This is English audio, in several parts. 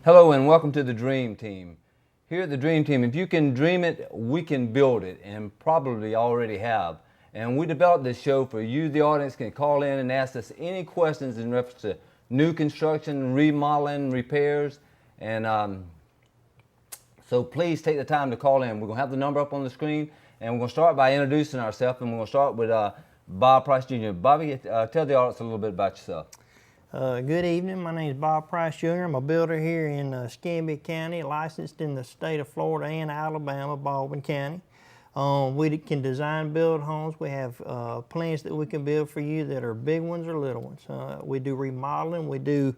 Hello and welcome to the Dream Team. Here at the Dream Team, if you can dream it, we can build it, and probably already have. And we developed this show for you, the audience, can call in and ask us any questions in reference to new construction, remodeling, repairs. And so please take the time to call in. We're going to have the number up on the screen, and we're going to start by introducing ourselves, and we're going to start with Bob Price Jr. Bobby, tell the audience a little bit about yourself. Good evening. My name is Bob Price Jr. I'm a builder here in Escambia County, licensed in the state of Florida and Alabama, Baldwin County. We can design, build homes. We have plans that we can build for you that are big ones or little ones. We do remodeling. We do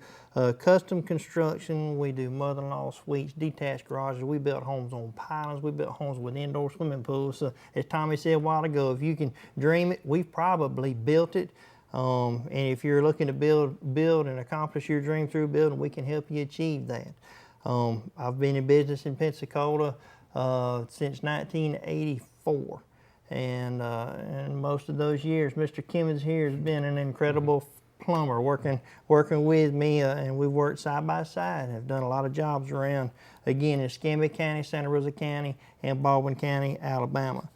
custom construction. We do mother-in-law suites, detached garages. We built homes on pylons. We built homes with indoor swimming pools. So as Tommy said a while ago, if you can dream it, we've probably built it. And if you're looking to build and accomplish your dream through building, we can help you achieve that. I've been in business in Pensacola since 1984, and most of those years, Mr. Kimmons here has been an incredible plumber working with me, and we've worked side by side. Have done a lot of jobs around, again, in Escambia County, Santa Rosa County, and Baldwin County, Alabama.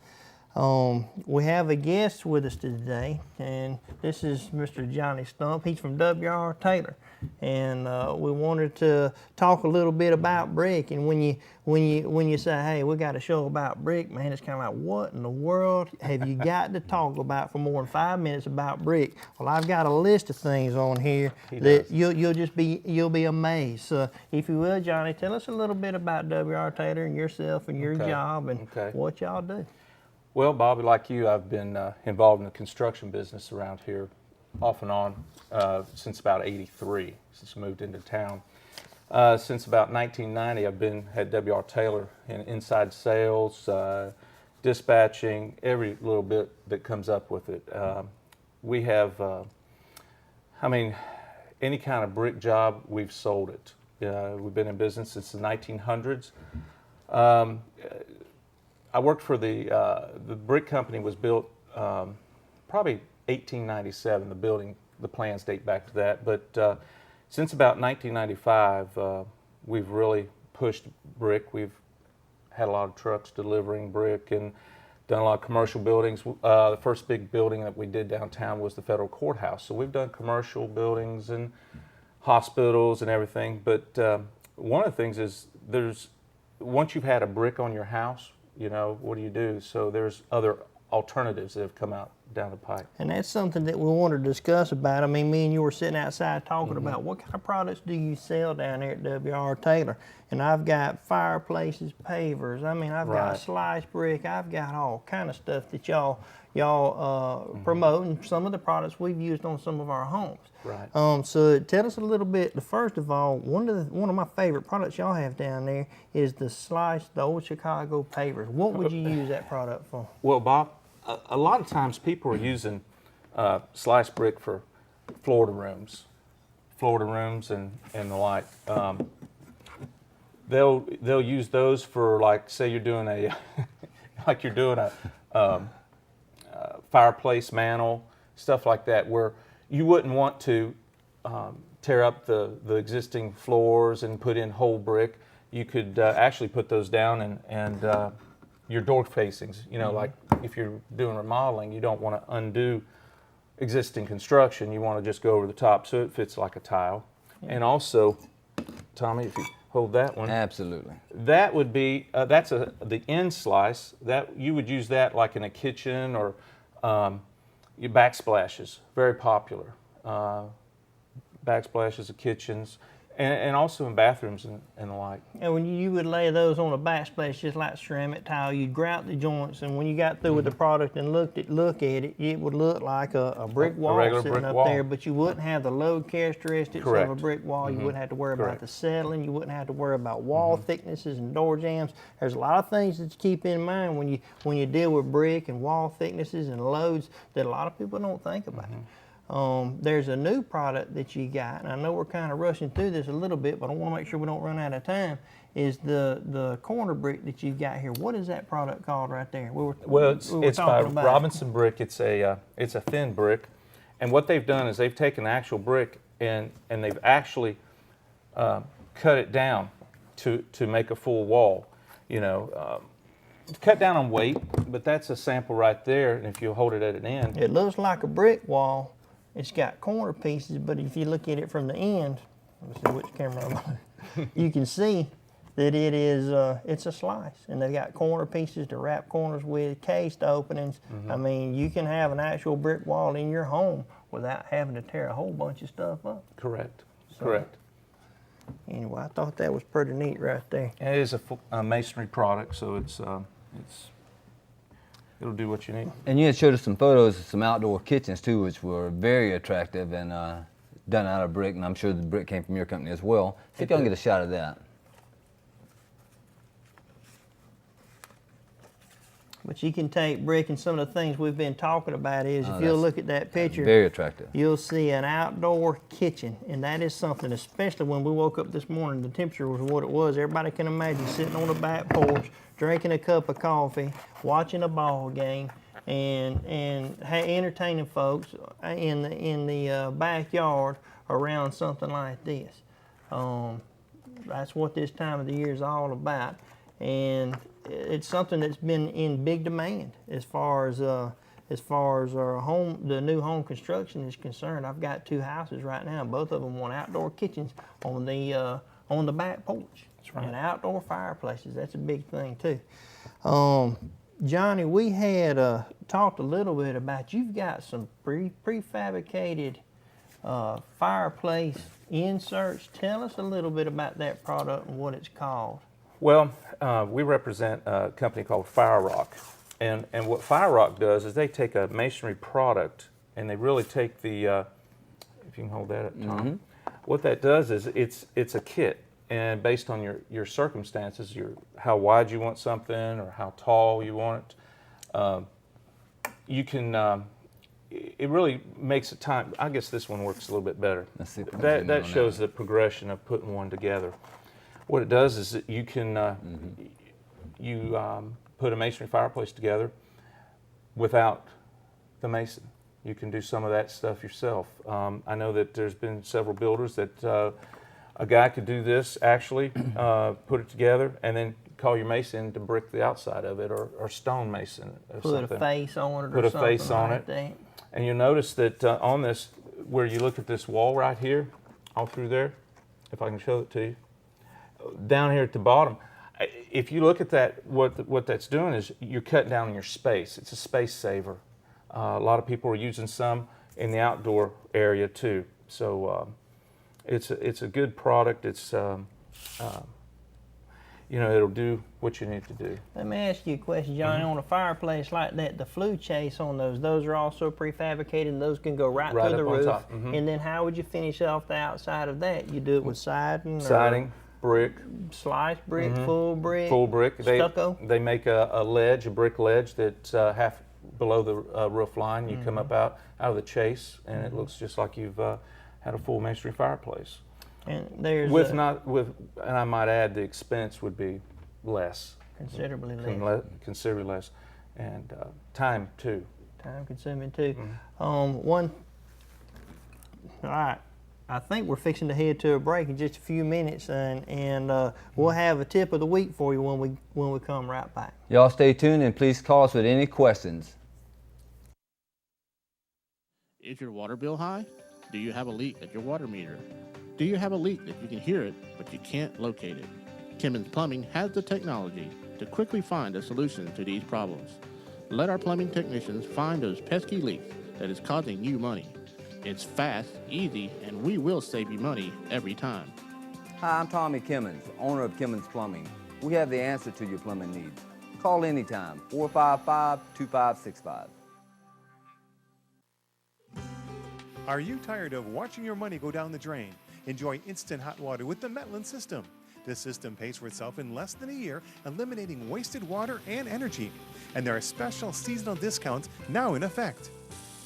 We have a guest with us today, and this is Mr. Johnny Stump. He's from W.R. Taylor, and we wanted to talk a little bit about brick. And when you say, "Hey, we got a show about brick," man, it's kind of like, what in the world have you got to talk about for more than 5 minutes about brick? Well, I've got a list of things on here that you'll be amazed. So, if you will, Johnny, tell us a little bit about W.R. Taylor and yourself and your job and what y'all do. Well, Bobby, like you, I've been involved in the construction business around here off and on since about '83, since I moved into town. Since about 1990, I've been at W.R. Taylor in inside sales, dispatching, every little bit that comes up with it. We have, any kind of brick job, we've sold it. We've been in business since the 1900s. I worked for the brick company was built probably 1897. The plans date back to that. But since about 1995, we've really pushed brick. We've had a lot of trucks delivering brick and done a lot of commercial buildings. The first big building that we did downtown was the federal courthouse. So we've done commercial buildings and hospitals and everything. But one of the things is once you've had a brick on your house, what do you do? So there's other alternatives that have come out down the pipe. And that's something that we want to discuss about. I mean, me and you were sitting outside talking about what kind of products do you sell down there at W.R. Taylor? And I've got fireplaces, pavers. I mean, I've got sliced brick. I've got all kind of stuff that y'all promote, and some of the products we've used on some of our homes. Right. So tell us a little bit. First of all, one of my favorite products y'all have down there is the old Chicago pavers. What would you use that product for? Well, Bob, a lot of times people are using sliced brick for Florida rooms and the like. They'll use those for, like, say you're doing a fireplace mantle, stuff like that, where you wouldn't want to tear up the existing floors and put in whole brick. You could actually put those down and your door facings, like if you're doing remodeling, you don't want to undo existing construction. You want to just go over the top so it fits like a tile. And also, Tommy, if you hold that one. Absolutely. That would be, the end slice. That you would use that like in a kitchen or your backsplashes, very popular. Backsplashes of kitchens. and also in bathrooms and the like. And when you would lay those on a backsplash just like ceramic tile, you'd grout the joints, and when you got through with the product and look at it, it would look like a brick wall regular sitting brick up wall. there, but you wouldn't have the load characteristics of a Correct. brick wall. You wouldn't have to worry about Correct. the settling. You wouldn't have to worry about wall thicknesses and door jambs. There's a lot of things that you keep in mind when you deal with brick and wall thicknesses and loads that a lot of people don't think about. There's a new product that you got, and I know we're kind of rushing through this a little bit, but I want to make sure we don't run out of time, is the corner brick that you've got here. What is that product called right there? It's by Robinson Brick. It's a thin brick, and what they've done is they've taken actual brick and they've actually cut it down to make a full wall. You know, cut down on weight, but that's a sample right there, and if you hold it at an end. It looks like a brick wall. It's got corner pieces, but if you look at it from the end, let's see which camera I'm on, you can see that it's a slice, and they've got corner pieces to wrap corners with, cased openings. I mean, you can have an actual brick wall in your home without having to tear a whole bunch of stuff up. Correct. So, Correct. Anyway, I thought that was pretty neat right there. And it is a masonry product, so it'll do what you need. And you had showed us some photos of some outdoor kitchens too, which were very attractive and done out of brick, and I'm sure the brick came from your company as well. See if y'all can get a shot of that. But you can take brick, and some of the things we've been talking about is, if you'll look at that picture, Very attractive. you'll see an outdoor kitchen, and that is something, especially when we woke up this morning, the temperature was what it was. Everybody can imagine sitting on the back porch, drinking a cup of coffee, watching a ball game, and entertaining folks in the backyard around something like this. That's what this time of the year is all about, and it's something that's been in big demand as far as our home, the new home construction is concerned. I've got 2 houses right now. Both of them want outdoor kitchens on the back porch. That's right. And outdoor fireplaces. That's a big thing too. Johnny, we had talked a little bit about, you've got some prefabricated fireplace inserts. Tell us a little bit about that product and what it's called. Well, we represent a company called Fire Rock, and what Fire Rock does is they take a masonry product and they really take the, if you can hold that up, Tom. What that does is it's a kit, and based on your circumstances, how wide you want something or how tall you want it, you can. It really makes it time. I guess this one works a little bit better. Let's see if we can zoom in That on shows the progression of putting one together. What it does is that you can put a masonry fireplace together without the mason. You can do some of that stuff yourself. I know that there's been several builders that a guy could do this actually, put it together, and then call your mason to brick the outside of it, or stone mason or Put something. a face on it, Put or a something face on like it. that. And you'll notice that on this, where you look at this wall right here, all through there, if I can show it to you, down here at the bottom, if you look at that, what that's doing is you're cutting down on your space. It's a space saver. A lot of people are using some in the outdoor area too. So it's a good product. It's it'll do what you need to do. Let me ask you a question, Johnny. On a fireplace like that, the flue chase on those are also prefabricated, and those can go right Right through the up on roof. top. And then how would you finish off the outside of that? You do it with siding? Siding, brick, Or sliced brick, full brick? full brick. Stucco? They make a brick ledge that's half below the roof line. You come up out of the chase, and it looks just like you've had a full masonry fireplace. And there's And I might add, the expense would be less, considerably less. considerably less, and time too. Time consuming too. All right. I think we're fixing to head to a break in just a few minutes, and we'll have a tip of the week for you when we come right back. Y'all stay tuned and please call us with any questions. Is your water bill high? Do you have a leak at your water meter? Do you have a leak that you can hear it, but you can't locate it? Kimmons Plumbing has the technology to quickly find a solution to these problems. Let our plumbing technicians find those pesky leaks that is causing you money. It's fast, easy, and we will save you money every time. Hi, I'm Tommy Kimmons, owner of Kimmons Plumbing. We have the answer to your plumbing needs. Call anytime, 455-2565. Are you tired of watching your money go down the drain? Enjoy instant hot water with the Metlin system. This system pays for itself in less than a year, eliminating wasted water and energy. And there are special seasonal discounts now in effect.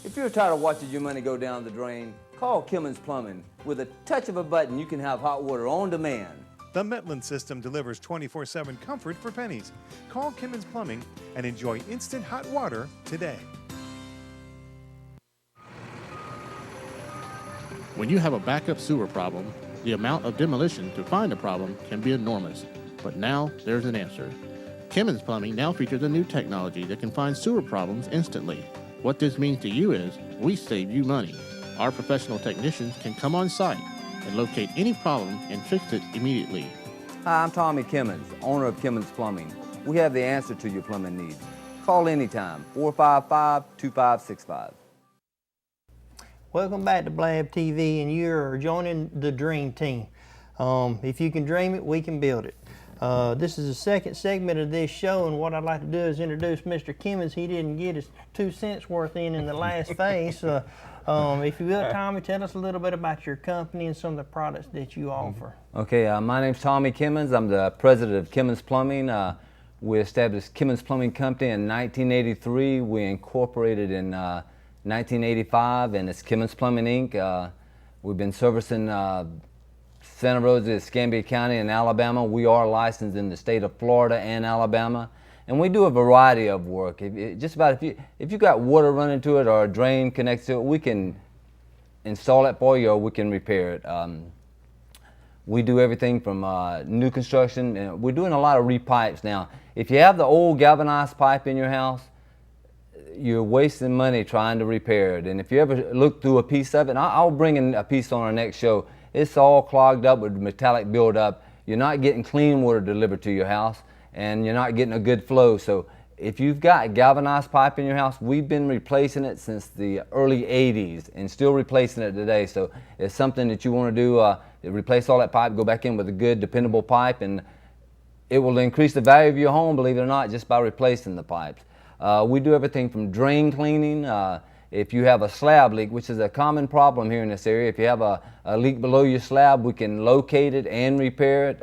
If you're tired of watching your money go down the drain, call Kimmons Plumbing. With a touch of a button, you can have hot water on demand. The Metlin system delivers 24/7 comfort for pennies. Call Kimmons Plumbing and enjoy instant hot water today. When you have a backup sewer problem, the amount of demolition to find a problem can be enormous. But now there's an answer. Kimmons Plumbing now features a new technology that can find sewer problems instantly. What this means to you is we save you money. Our professional technicians can come on site and locate any problem and fix it immediately. Hi, I'm Tommy Kimmons, owner of Kimmons Plumbing. We have the answer to your plumbing needs. Call anytime, 455-2565. Welcome back to Blab TV, and you're joining the Dream Team. If you can dream it, we can build it. This is the second segment of this show, and what I'd like to do is introduce Mr. Kimmons. He didn't get his 2 cents worth in the last phase. If you will, Tommy, tell us a little bit about your company and some of the products that you offer. Okay, my name's Tommy Kimmons. I'm the president of Kimmons Plumbing. We established Kimmons Plumbing Company in 1983. We incorporated in 1985, and it's Kimmons Plumbing Inc. We've been servicing Santa Rosa, Escambia County in Alabama. We are licensed in the state of Florida and Alabama, and we do a variety of work. If you got water running to it or a drain connected to it, we can install it for you, or we can repair it. We do everything from new construction, and we're doing a lot of repipes now. If you have the old galvanized pipe in your house, you're wasting money trying to repair it. And if you ever look through a piece of it, and I'll bring in a piece on our next show, it's all clogged up with metallic buildup. You're not getting clean water delivered to your house, and you're not getting a good flow. So if you've got galvanized pipe in your house, we've been replacing it since the early 80s and still replacing it today. So it's something that you want to do, replace all that pipe, go back in with a good dependable pipe, and it will increase the value of your home, believe it or not, just by replacing the pipes. We do everything from drain cleaning. If you have a slab leak, which is a common problem here in this area, if you have a leak below your slab, we can locate it and repair it.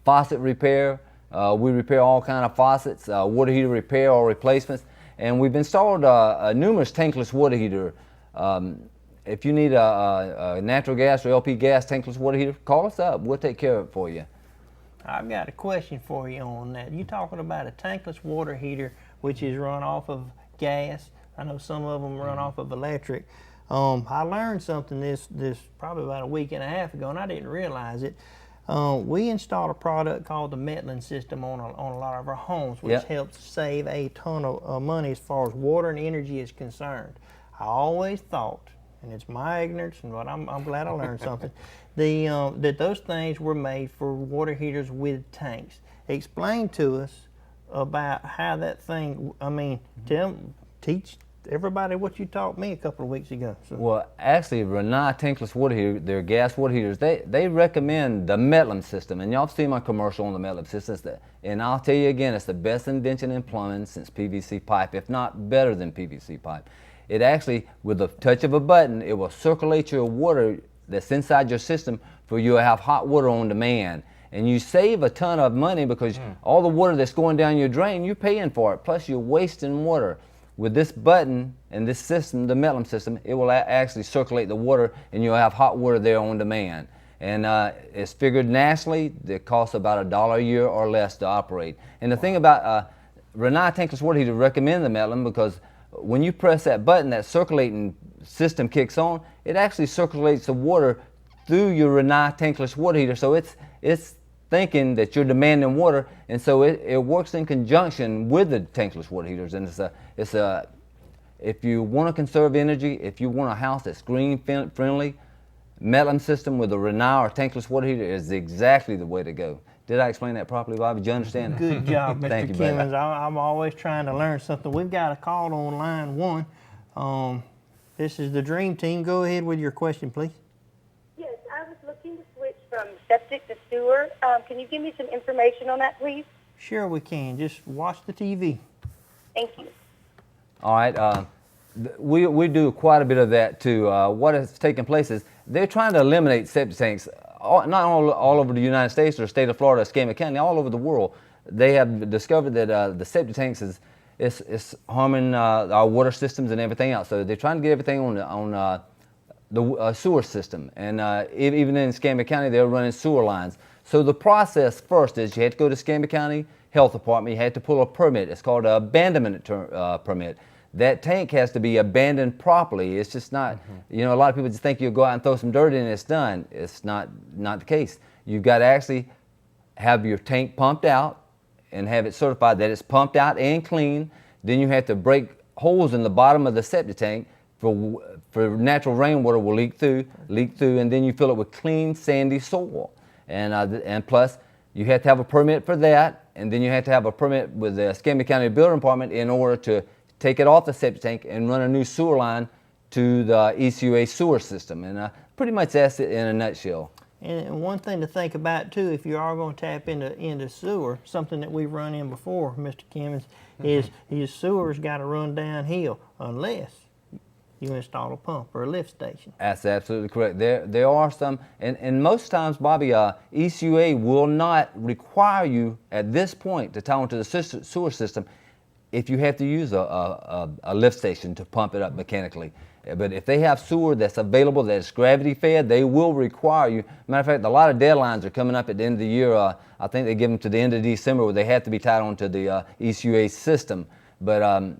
Faucet repair, we repair all kind of faucets, water heater repair or replacements, and we've installed a numerous tankless water heater. If you need a natural gas or LP gas tankless water heater, call us up. We'll take care of it for you. I've got a question for you on that. You're talking about a tankless water heater, which is run off of gas. I know some of them run off of electric. I learned something this probably about a week and a half ago, and I didn't realize it. We installed a product called the Metlin system on a lot of our homes, which helps save a ton of money as far as water and energy is concerned. I always thought, and it's my ignorance, but I'm glad I learned something, that those things were made for water heaters with tanks. Explain to us about how that thing, teach everybody what you taught me a couple of weeks ago. So. Well, actually, Renai tankless water heater, they're gas water heaters, they recommend the Metlin system, and y'all have seen my commercial on the Metlin system. And I'll tell you again, it's the best invention in plumbing since PVC pipe, if not better than PVC pipe. It actually, with the touch of a button, it will circulate your water that's inside your system for you to have hot water on demand. And you save a ton of money because all the water that's going down your drain, you're paying for it, plus you're wasting water. With this button and this system, the Metlin system, it will actually circulate the water and you'll have hot water there on demand. And it's figured nationally, it costs about $1 a year or less to operate. And the thing about Renai tankless water heater recommend the Metlin because when you press that button, that circulating system kicks on, it actually circulates the water through your Renai tankless water heater. So it's thinking that you're demanding water, and so it works in conjunction with the tankless water heaters. And if you want to conserve energy, if you want a house that's green friendly, Metlin system with a Renai or tankless water heater is exactly the way to go. Did I explain that properly, Bob? Did you understand that? Good job, Mr. Thank you, Kimmons. I'm always trying to learn something. We've got a call on line 1. This is the Dream Team. Go ahead with your question, please. Yes, I was looking to switch from septic to sewer. Can you give me some information on that, please? Sure we can. Just watch the TV. Thank you. All right. We do quite a bit of that too. What has taken place is they're trying to eliminate septic tanks, not all over the United States or the state of Florida, Escambia County, all over the world. They have discovered that the septic tanks is harming our water systems and everything else. So they're trying to get everything on the sewer system. And even in Escambia County, they're running sewer lines. So the process first is you had to go to Escambia County Health Department. You had to pull a permit. It's called an abandonment permit. That tank has to be abandoned properly. It's just not, you know, a lot of people just think you'll go out and throw some dirt in and it's done. It's not the case. You've got to actually have your tank pumped out and have it certified that it's pumped out and clean. Then you have to break holes in the bottom of the septic tank for natural rainwater will leak through, and then you fill it with clean, sandy soil. And plus, you have to have a permit for that, and then you have to have a permit with the Escambia County Building Department in order to take it off the septic tank and run a new sewer line to the ECUA sewer system. And pretty much that's it in a nutshell. And one thing to think about too, if you are going to tap into sewer, something that we've run in before, Mr. Kimmons, is your sewer's got to run downhill unless you install a pump or a lift station. That's absolutely correct. There are some, and most times, Bobby, ECUA will not require you at this point to tie into the sewer system if you have to use a lift station to pump it up mechanically. But if they have sewer that's available, that's gravity fed, they will require you. Matter of fact, a lot of deadlines are coming up at the end of the year. I think they give them to the end of December where they have to be tied onto the ECUA system. But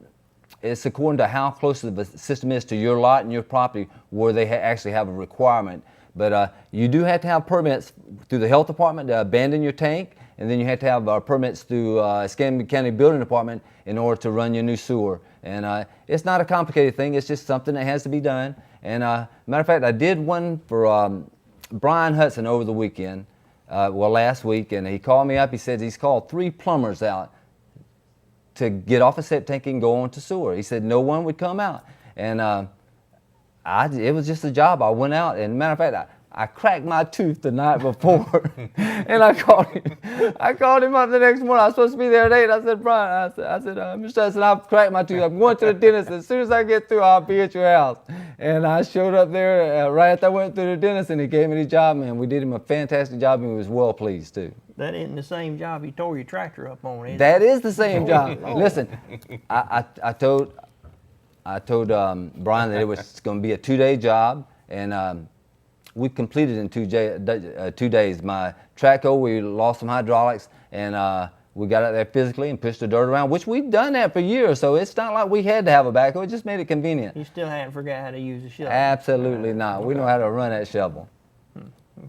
it's according to how close the system is to your lot and your property where they actually have a requirement. But you do have to have permits through the health department to abandon your tank, and then you have to have permits through Escambia County Building Department in order to run your new sewer. And it's not a complicated thing, it's just something that has to be done. And matter of fact, I did one for Brian Hudson over the weekend, last week, and he called me up. He said he's called 3 plumbers out to get off a septic tank and go on to sewer. He said no one would come out. And it was just a job. I went out, and matter of fact, I cracked my tooth the night before, and I called him up the next morning. I was supposed to be there at 8. I said, Brian, I said, Mr. Hudson, I've cracked my tooth. I'm going to the dentist. As soon as I get through, I'll be at your house. And I showed up there right after I went through the dentist, and he gave me the job, man. We did him a fantastic job, and he was well pleased, too. That isn't the same job you tore your tractor up on, is it? That is the same job. Listen, I told Brian that it was going to be a 2-day job, and we completed in 2 days. My track hoe, we lost some hydraulics, and we got out there physically and pushed the dirt around, which we've done that for years, so it's not like we had to have a backhoe. It just made it convenient. You still hadn't forgot how to use a shovel? Absolutely not. We know how to run that shovel.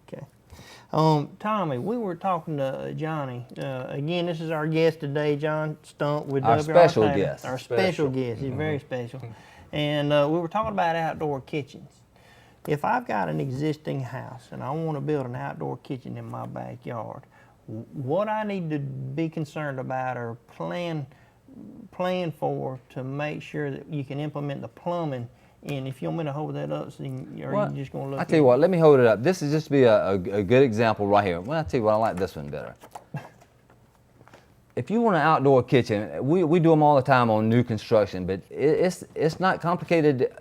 Okay. Tommy, we were talking to Johnny. Again, this is our guest today, John Stump with Our WR special Taylor. guest. Our special guest. He's very special. And we were talking about outdoor kitchens. If I've got an existing house and I want to build an outdoor kitchen in my backyard, what I need to be concerned about or plan for to make sure that you can implement the plumbing. And if you want me to hold that up, so you just going to look? I'll tell you what, let me hold it up. This is just be a good example right here. Well, I'll tell you what, I like this one better. If you want an outdoor kitchen, we do them all the time on new construction, but it's not complicated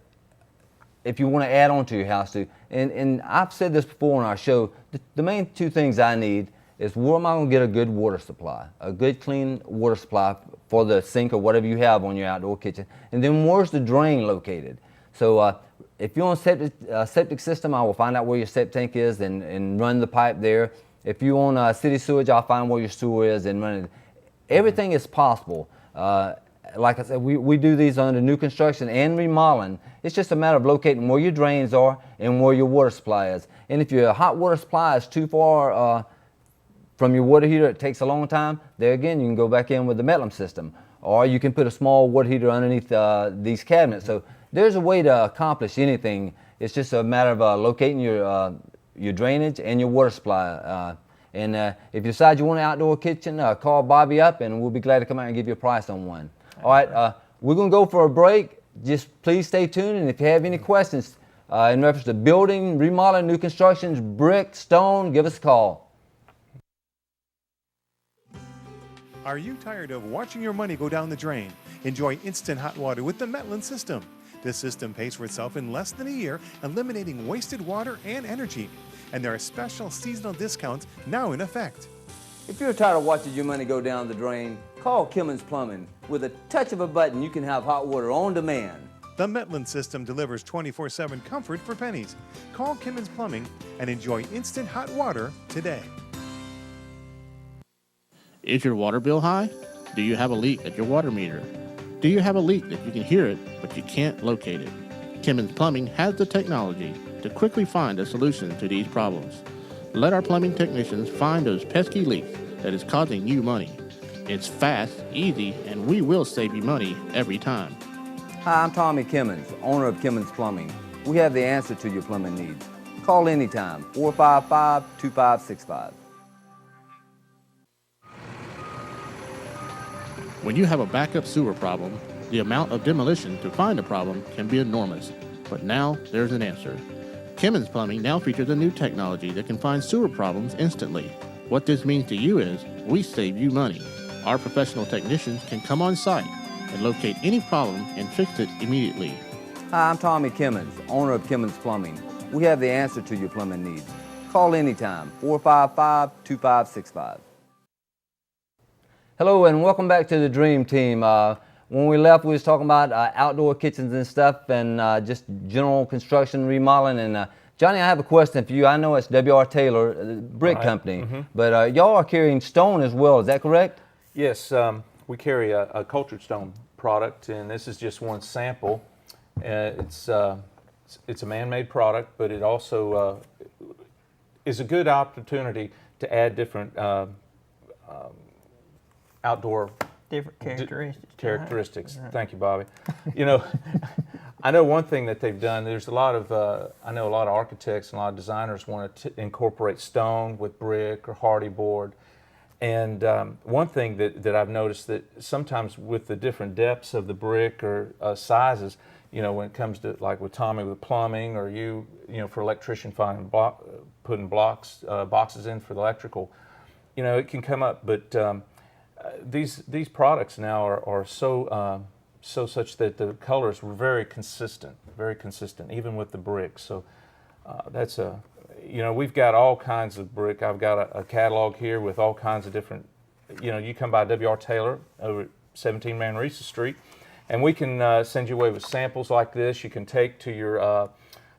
if you want to add on to your house too. And I've said this before on our show, the main 2 things I need is where am I going to get a good water supply, a good clean water supply for the sink or whatever you have on your outdoor kitchen, and then where's the drain located. So if you're on septic system, I will find out where your septic tank is and run the pipe there. If you're on city sewage, I'll find where your sewer is and run it. Everything is possible. Like I said, we do these under new construction and remodeling. It's just a matter of locating where your drains are and where your water supply is. And if your hot water supply is too far from your water heater, it takes a long time, there again, you can go back in with the Metlum system. Or you can put a small water heater underneath these cabinets. So there's a way to accomplish anything. It's just a matter of locating your drainage and your water supply. And if you decide you want an outdoor kitchen, call Bobby up and we'll be glad to come out and give you a price on one. All right, we're going to go for a break. Just please stay tuned, and if you have any questions, in reference to building, remodeling, new constructions, brick, stone, give us a call. Are you tired of watching your money go down the drain? Enjoy instant hot water with the Metlin system. This system pays for itself in less than a year, eliminating wasted water and energy. And there are special seasonal discounts now in effect. If you're tired of watching your money go down the drain, call Kimmons Plumbing. With a touch of a button, you can have hot water on demand. The Metlin system delivers 24/7 comfort for pennies. Call Kimmons Plumbing and enjoy instant hot water today. Is your water bill high? Do you have a leak at your water meter? Do you have a leak that you can hear it, but you can't locate it? Kimmons Plumbing has the technology to quickly find a solution to these problems. Let our plumbing technicians find those pesky leaks that is causing you money. It's fast, easy, and we will save you money every time. Hi, I'm Tommy Kimmons, owner of Kimmons Plumbing. We have the answer to your plumbing needs. Call anytime, 455-2565. When you have a backup sewer problem, the amount of demolition to find a problem can be enormous. But now there's an answer. Kimmons Plumbing now features a new technology that can find sewer problems instantly. What this means to you is we save you money. Our professional technicians can come on site and locate any problem and fix it immediately. Hi, I'm Tommy Kimmons, owner of Kimmons Plumbing. We have the answer to your plumbing needs. Call anytime, 455-2565. Hello and welcome back to the Dream Team. When we left, we was talking about outdoor kitchens and stuff and just general construction, remodeling. And Johnny, I have a question for you. I know it's W.R. Taylor, brick company, but y'all are carrying stone as well. Is that correct? Yes, we carry a cultured stone product, and this is just one sample. It's a man-made product, but it also is a good opportunity to add different outdoor Different characteristics. Thank you, Bobby. You know, I know one thing that they've done. There's a lot of I know a lot of architects and a lot of designers want to incorporate stone with brick or hardy board. And one thing that I've noticed that sometimes with the different depths of the brick or sizes, you know, when it comes to like with Tommy with plumbing, or you know, for electrician finding putting boxes in for the electrical, you know, it can come up. But these products now are so such that the colors were very consistent, even with the brick. So that's you know, we've got all kinds of brick. I've got a catalog here with all kinds of different, you know, you come by W.R. Taylor over at 17 Manresa Street, and we can send you away with samples like this. You can take to your,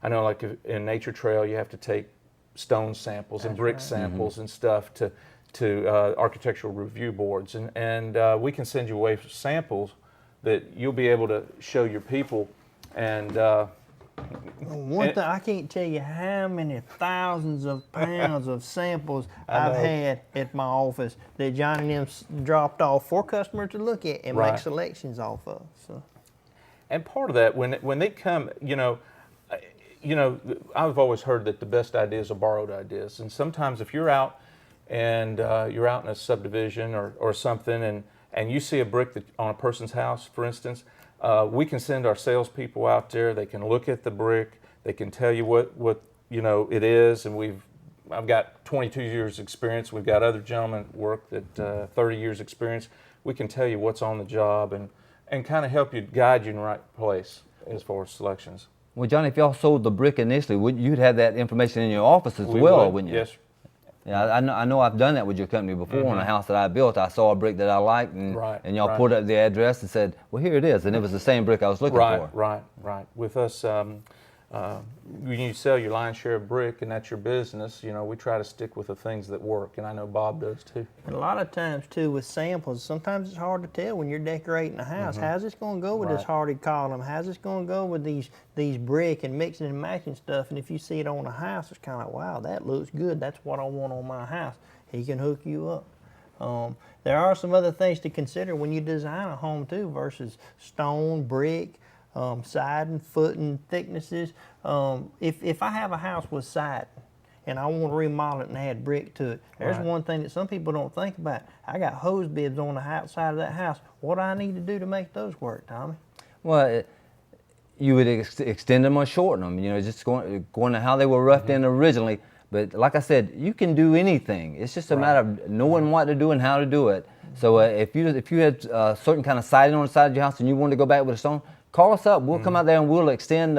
I know like in Nature Trail, you have to take stone samples and brick samples and stuff to architectural review boards, and we can send you away with samples that you'll be able to show your people. And one thing, I can't tell you how many thousands of pounds of samples I've had at my office that Johnny and them dropped off for customers to look at and make selections off of. So. And part of that, when they come, you know, I've always heard that the best ideas are borrowed ideas, and sometimes if you're out and you're out in a subdivision or something, and you see a brick on a person's house, for instance, we can send our salespeople out there. They can look at the brick. They can tell you what you know it is. And I've got 22 years experience. We've got other gentlemen work that 30 years experience. We can tell you what's on the job and kind of help you, guide you in the right place as far as selections. Well, Johnny, if y'all sold the brick initially, you'd have that information in your office as well, wouldn't you? Yes. Yeah, I know I've done that with your company before. On a house that I built, I saw a brick that I liked, and y'all pulled up the address and said, well, here it is, and it was the same brick I was looking for. Right. With us, when you sell your lion's share of brick and that's your business, you know, we try to stick with the things that work, and I know Bob does too. And a lot of times too with samples, sometimes it's hard to tell when you're decorating a house. How's this going to go with this hardy column? How's this going to go with these brick and mixing and matching stuff? And if you see it on a house, it's kind of like, wow, that looks good. That's what I want on my house. He can hook you up. There are some other things to consider when you design a home too, versus stone, brick, siding, footing, thicknesses. If I have a house with siding and I want to remodel it and add brick to it, there's one thing that some people don't think about. I got hose bibs on the outside of that house. What do I need to do to make those work, Tommy? Well, you would extend them or shorten them. You know, just going to how they were roughed in originally. But like I said, you can do anything. It's just a matter of knowing what to do and how to do it. So if you had certain kind of siding on the side of your house and you wanted to go back with a stone, call us up. We'll come out there and we'll extend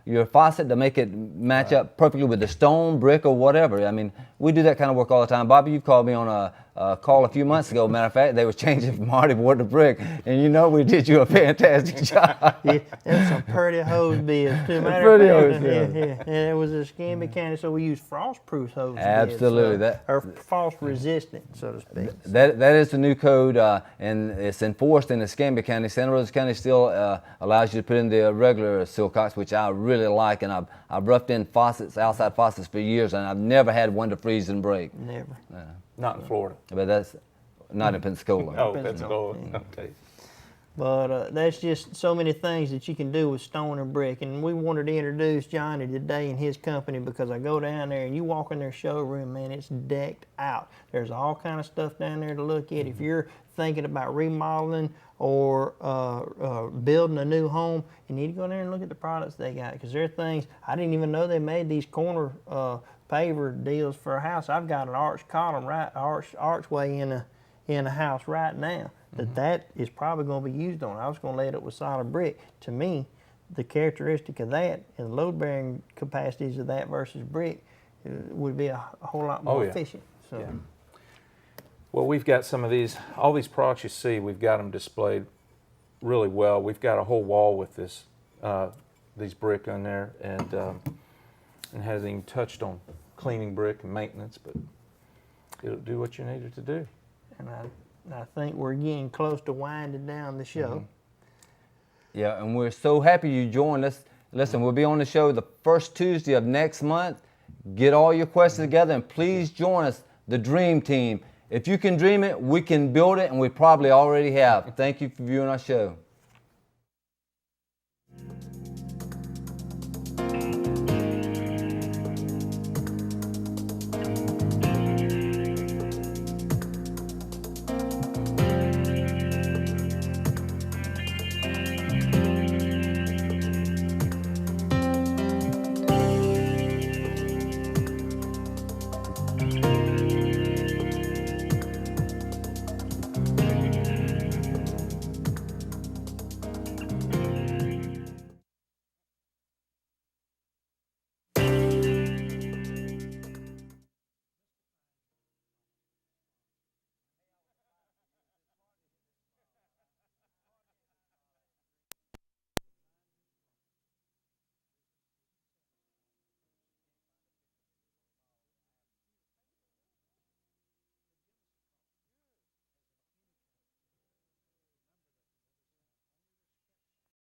your faucet to make it match up perfectly with the stone, brick, or whatever. I mean, we do that kind of work all the time. Bobby, you called me on a call a few months ago. Matter of fact, they were changing from hardwood to brick, and you know we did you a fantastic job. Yeah, that's some pretty hose bills too. Matter Pretty of hose fact, bills. yeah. And it was a Escambia County, so we use frost-proof hose Absolutely, bills, that- or frost-resistant, so to speak. That is the new code, and it's enforced in Escambia County. Santa Rosa County still allows you to put in the regular Silcox, which I really like, and I've roughed in faucets, outside faucets for years, and I've never had one to freeze and break. Never. Not in Florida. But that's not in Pensacola. Oh, Pensacola. Pensacola. Okay. But that's just so many things that you can do with stone and brick. And we wanted to introduce Johnny today and his company because I go down there and you walk in their showroom, man, it's decked out. There's all kind of stuff down there to look at. If you're thinking about remodeling or building a new home, you need to go in there and look at the products they got, because there are things, I didn't even know they made these corner paver deals for a house. I've got an arch column, archway in a house right now that is probably going to be used on. I was going to lay it up with solid brick. To me, the characteristic of that and the load bearing capacities of that versus brick would be a whole lot more efficient. So. Yeah. Well, we've got some of these, all these products you see, we've got them displayed really well. We've got a whole wall with this, these brick on there, and hasn't even touched on cleaning brick and maintenance, but it'll do what you need it to do. And I think we're getting close to winding down the show. Yeah, and we're so happy you joined us. Listen, we'll be on the show the first Tuesday of next month. Get all your questions together, and please join us, the Dream Team. If you can dream it, we can build it, and we probably already have. Thank you for viewing our show.